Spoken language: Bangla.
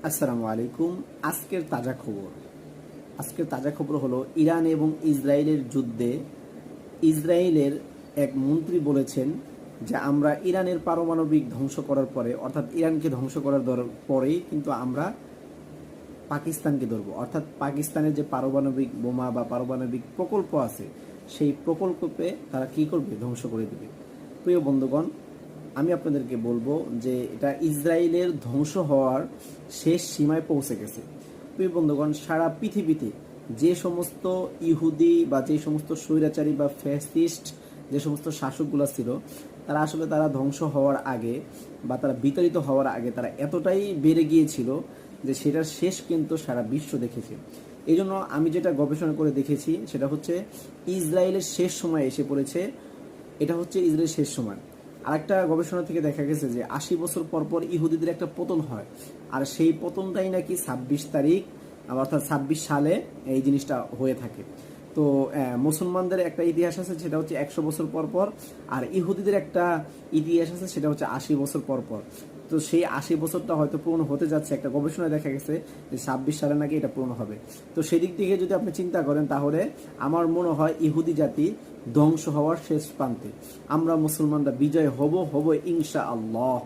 আসসালামু আলাইকুম। আজকের তাজা খবর হলো ইরান এবং ইসরায়েলের যুদ্ধে ইসরায়েলের এক মন্ত্রী বলেছেন যে আমরা ইরানের পারমাণবিক ধ্বংস করার পরে, অর্থাৎ ইরানকে ধ্বংস করার পরেই কিন্তু আমরা পাকিস্তানকে ধরবো। অর্থাৎ পাকিস্তানের যে পারমাণবিক বোমা বা পারমাণবিক প্রকল্প আছে সেই প্রকল্পে তারা কি করবে, ধ্বংস করে দেবে। প্রিয় বন্ধুগণ, আমি আপনাদেরকে বলবো যে এটা ইসরায়েলের ধ্বংস হওয়ার শেষ সীমায় পৌঁছে গেছে। প্রিয় বন্ধুগণ, সারা পৃথিবীতে যে সমস্ত ইহুদি বা যে সমস্ত স্বৈরাচারী বা ফ্যাসিস্ট যে সমস্ত শাসকগুলো ছিল, তারা ধ্বংস হওয়ার আগে বা তারা বিতাড়িত হওয়ার আগে তারা এতটাই বেড়ে গিয়েছিল যে সেটার শেষ কিন্তু সারা বিশ্ব দেখেছে। এই জন্য আমি যেটা গবেষণা করে দেখেছি সেটা হচ্ছে ইসরায়েলের শেষ সময় এসে পড়েছে। এটা হচ্ছে ইসরায়েলের শেষ সময়। আরেকটা গবেষণা থেকে দেখা গেছে যে ৮০ বছর পর পর ইহুদিদের একটা পতন হয়, আর সেই পতনটাই নাকি ২৬ তারিখ, অর্থাৎ ২৬ সালে এই জিনিসটা হয়ে থাকে। তো মুসলমানদের একটা ইতিহাস আছে, সেটা হচ্ছে ১০০ বছর পর পর, আর ইহুদিদের একটা ইতিহাস আছে, সেটা হচ্ছে ৮০ বছর পর পর। তো সেই ৮০ বছরটা হয়তো পূর্ণ হতে যাচ্ছে। একটা গবেষণায় দেখা গেছে যে ২৬ সালে নাকি এটা পূর্ণ হবে। তো সেদিক থেকে যদি আপনি চিন্তা করেন, তাহলে আমার মনে হয় ইহুদি জাতি ধ্বংস হওয়ার শেষ প্রান্তে। আমরা মুসলমানরা বিজয় হব ইনশাআল্লাহ।